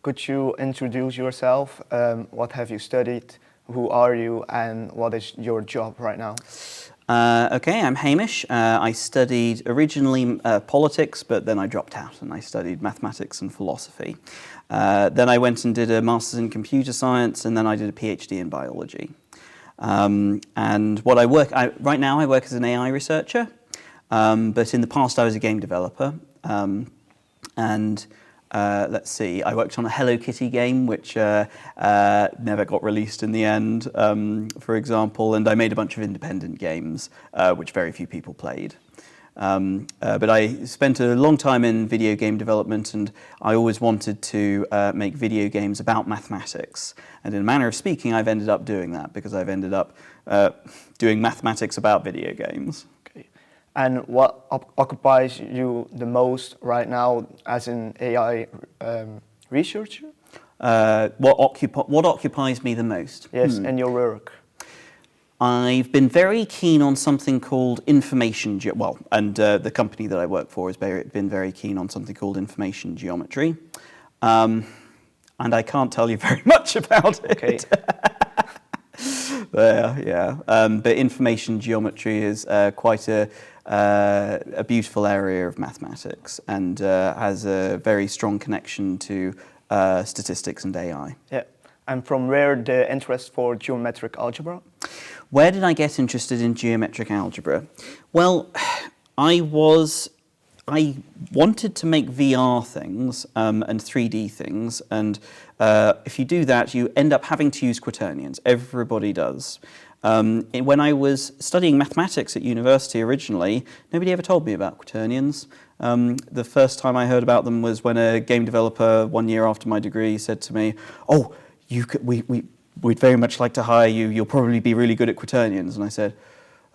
Could you introduce yourself? What have you studied? Who are you? And what is your job right now? Okay, I'm Hamish. I studied originally politics, but then I dropped out and I studied mathematics and philosophy. Then I went and did a master's in computer science, and then I did a PhD in biology. And what right now I work as an AI researcher, but in the past I was a game developer. Let's see, I worked on a Hello Kitty game, which never got released in the end, for example, and I made a bunch of independent games, which very few people played. But I spent a long time in video game development, and I always wanted to make video games about mathematics. And in a manner of speaking, I've ended up doing that, because I've ended up doing mathematics about video games. And what occupies you the most right now as an AI researcher? What occupies me the most? Yes, in your work. I've been very keen on something called information, the company that I work for has been very keen on something called information geometry. And I can't tell you very much about it. Okay. But information geometry is quite a beautiful area of mathematics, and has a very strong connection to statistics and AI. Yeah. And from where the interest for geometric algebra? Where did I get interested in geometric algebra? Well, I wanted to make VR things and 3D things, and if you do that, you end up having to use quaternions. Everybody does. When I was studying mathematics at university originally, nobody ever told me about quaternions. The first time I heard about them was when a game developer 1 year after my degree said to me, "Oh, we'd very much like to hire you. You'll probably be really good at quaternions." And I said,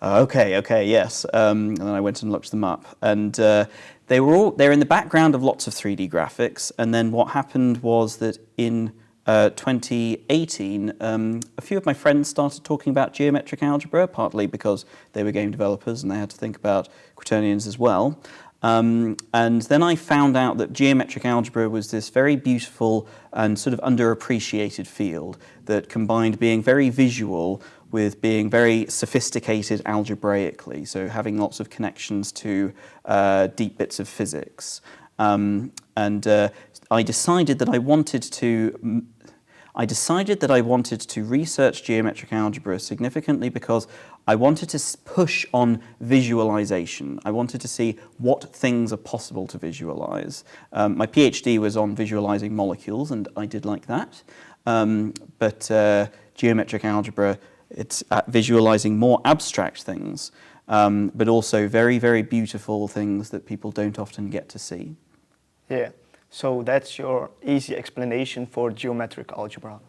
okay, yes. And then I went and looked them up, and they're in the background of lots of 3D graphics. And then what happened was that in 2018, a few of my friends started talking about geometric algebra, partly because they were game developers and they had to think about quaternions as well. And then I found out that geometric algebra was this very beautiful and sort of underappreciated field that combined being very visual with being very sophisticated algebraically, so having lots of connections to deep bits of physics. I decided that I wanted to research geometric algebra significantly because I wanted to push on visualization. I wanted to see what things are possible to visualize. My PhD was on visualizing molecules, and I did like that. But geometric algebra, it's at visualizing more abstract things, but also very, very beautiful things that people don't often get to see. Yeah. So that's your easy explanation for geometric algebra.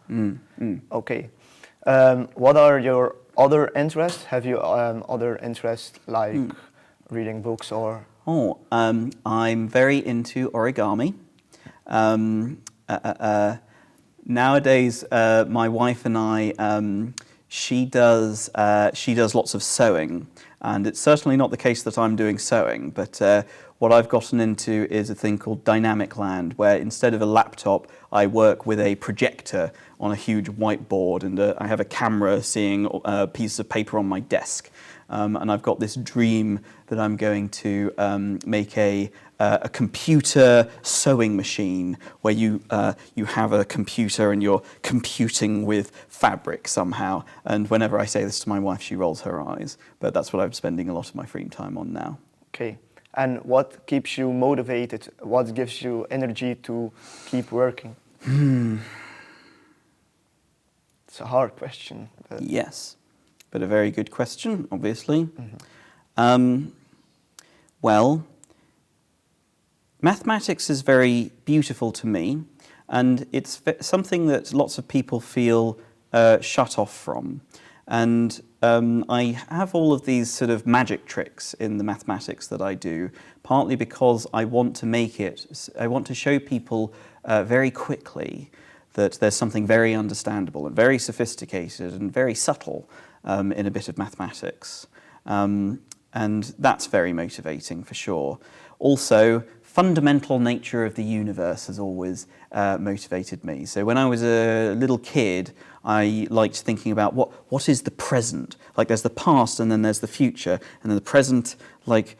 Okay. What are your other interests? Have you other interests like reading books or? I'm very into origami. Nowadays, my wife and I, she does lots of sewing, and it's certainly not the case that I'm doing sewing, but what I've gotten into is a thing called Dynamic Land, where instead of a laptop, I work with a projector on a huge whiteboard, and I have a camera seeing a piece of paper on my desk. And I've got this dream that I'm going to make a computer sewing machine where you have a computer and you're computing with fabric somehow. And whenever I say this to my wife, she rolls her eyes. But that's what I'm spending a lot of my free time on now. Okay. And what keeps you motivated? What gives you energy to keep working? It's a hard question. Yes, but a very good question, obviously. Well, mathematics is very beautiful to me, and it's something that lots of people feel shut off from. And I have all of these sort of magic tricks in the mathematics that I do, partly because I want to show people very quickly that there's something very understandable and very sophisticated and very subtle in a bit of mathematics. And that's very motivating for sure. Also, fundamental nature of the universe has always motivated me. So when I was a little kid, I liked thinking about what is the present? Like there's the past and then there's the future, and then the present, like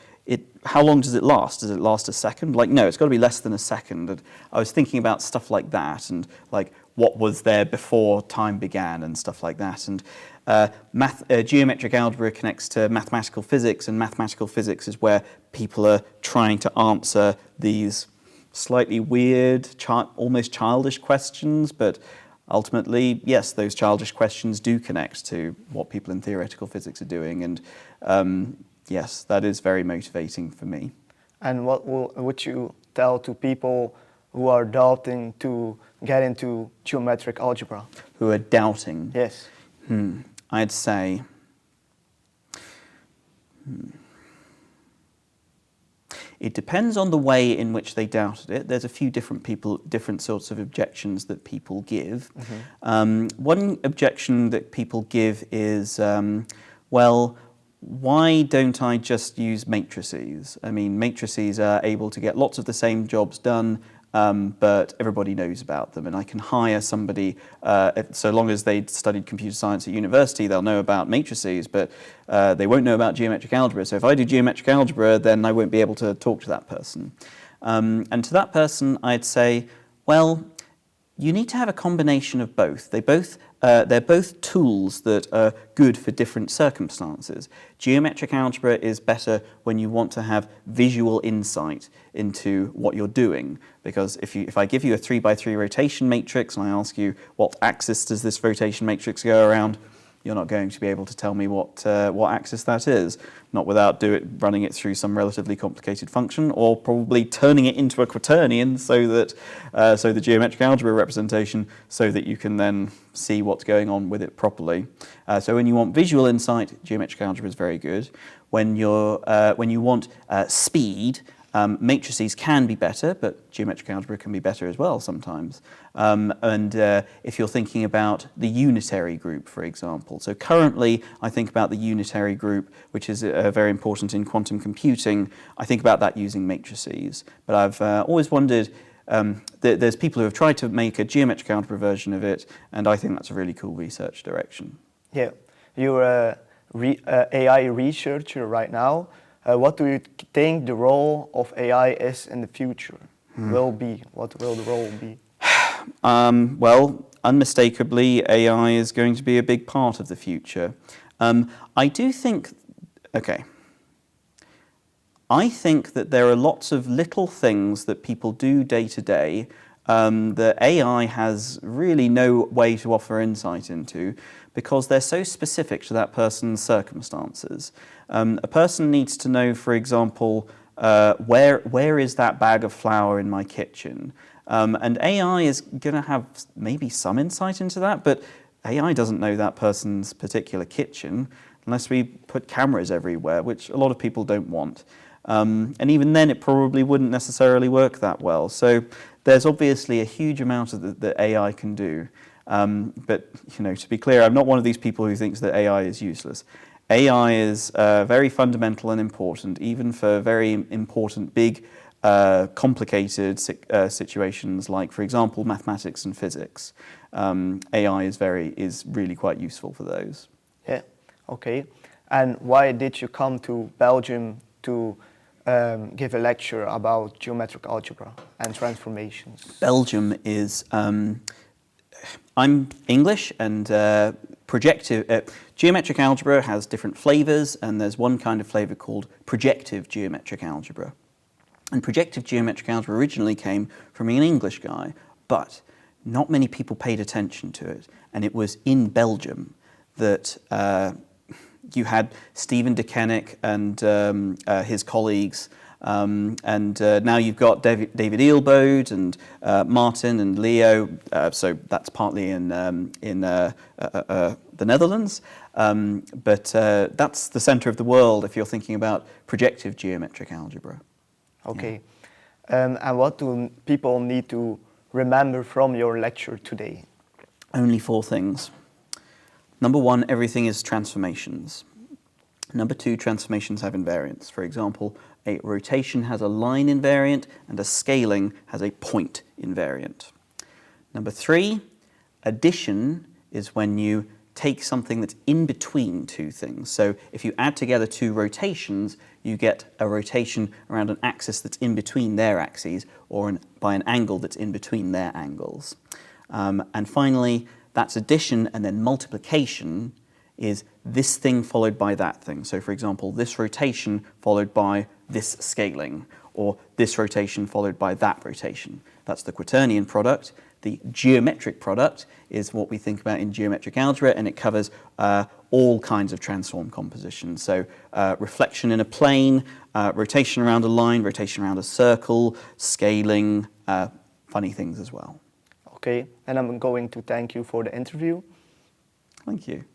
how long does it last? Does it last a second? Like, no, it's got to be less than a second. And I was thinking about stuff like that, and like what was there before time began and stuff like that. And geometric algebra connects to mathematical physics, and mathematical physics is where people are trying to answer these slightly weird, almost childish questions, but ultimately, yes, those childish questions do connect to what people in theoretical physics are doing, and yes, that is very motivating for me. And what would you tell to people who are doubting to get into geometric algebra? Who are doubting? Yes. I'd say, it depends on the way in which they doubted it. There's a few different sorts of objections that people give. One objection that people give is, well, why don't I just use matrices? I mean, matrices are able to get lots of the same jobs done, but everybody knows about them, and I can hire somebody, so long as they studied computer science at university, they'll know about matrices, but they won't know about geometric algebra. So if I do geometric algebra, then I won't be able to talk to that person. And to that person, I'd say, well, you need to have a combination of both. They're both tools that are good for different circumstances. Geometric algebra is better when you want to have visual insight into what you're doing, because if I give you a 3x3 rotation matrix and I ask you what axis does this rotation matrix go around, you're not going to be able to tell me what axis that is, not without running it through some relatively complicated function, or probably turning it into a quaternion so that the geometric algebra representation, so that you can then see what's going on with it properly. So when you want visual insight, geometric algebra is very good. When you want speed, matrices can be better, but geometric algebra can be better as well sometimes. And if you're thinking about the unitary group, for example. So currently, I think about the unitary group, which is very important in quantum computing. I think about that using matrices. But I've always wondered, there's people who have tried to make a geometric algebra version of it, and I think that's a really cool research direction. Yeah, you're a AI researcher right now. What do you think the role of AI is in the future? What will the role be? Well, unmistakably, AI is going to be a big part of the future. I think that there are lots of little things that people do day to day that AI has really no way to offer insight into, because they're so specific to that person's circumstances. A person needs to know, for example, where is that bag of flour in my kitchen? And AI is going to have maybe some insight into that, but AI doesn't know that person's particular kitchen unless we put cameras everywhere, which a lot of people don't want. And even then, it probably wouldn't necessarily work that well. So there's obviously a huge amount of that AI can do. But to be clear, I'm not one of these people who thinks that AI is useless. AI is very fundamental and important, even for very important, big, complicated situations like, for example, mathematics and physics. AI is really quite useful for those. Yeah, okay. And why did you come to Belgium to give a lecture about geometric algebra and transformations? Belgium is... I'm English, and geometric algebra has different flavors, and there's one kind of flavor called projective geometric algebra. And projective geometric algebra originally came from an English guy, but not many people paid attention to it. And it was in Belgium that you had Stephen de Kennick and his colleagues, and now you've got David Eelbode and Martin and Leo. So that's partly in the Netherlands, but that's the center of the world if you're thinking about projective geometric algebra. Okay, and what do people need to remember from your lecture today? Only 4 things. Number 1, everything is transformations. Number 2, transformations have invariance. For example, A rotation has a line invariant, and a scaling has a point invariant. Number 3, addition is when you take something that's in between two things. So if you add together two rotations, you get a rotation around an axis that's in between their axes, or by an angle that's in between their angles. And finally, that's addition, and then multiplication is this thing followed by that thing. So for example, this rotation followed by this scaling, or this rotation followed by that rotation. That's the quaternion product. The geometric product is what we think about in geometric algebra, and it covers all kinds of transform compositions. So reflection in a plane, rotation around a line, rotation around a circle, scaling, funny things as well. Okay, and I'm going to thank you for the interview. Thank you.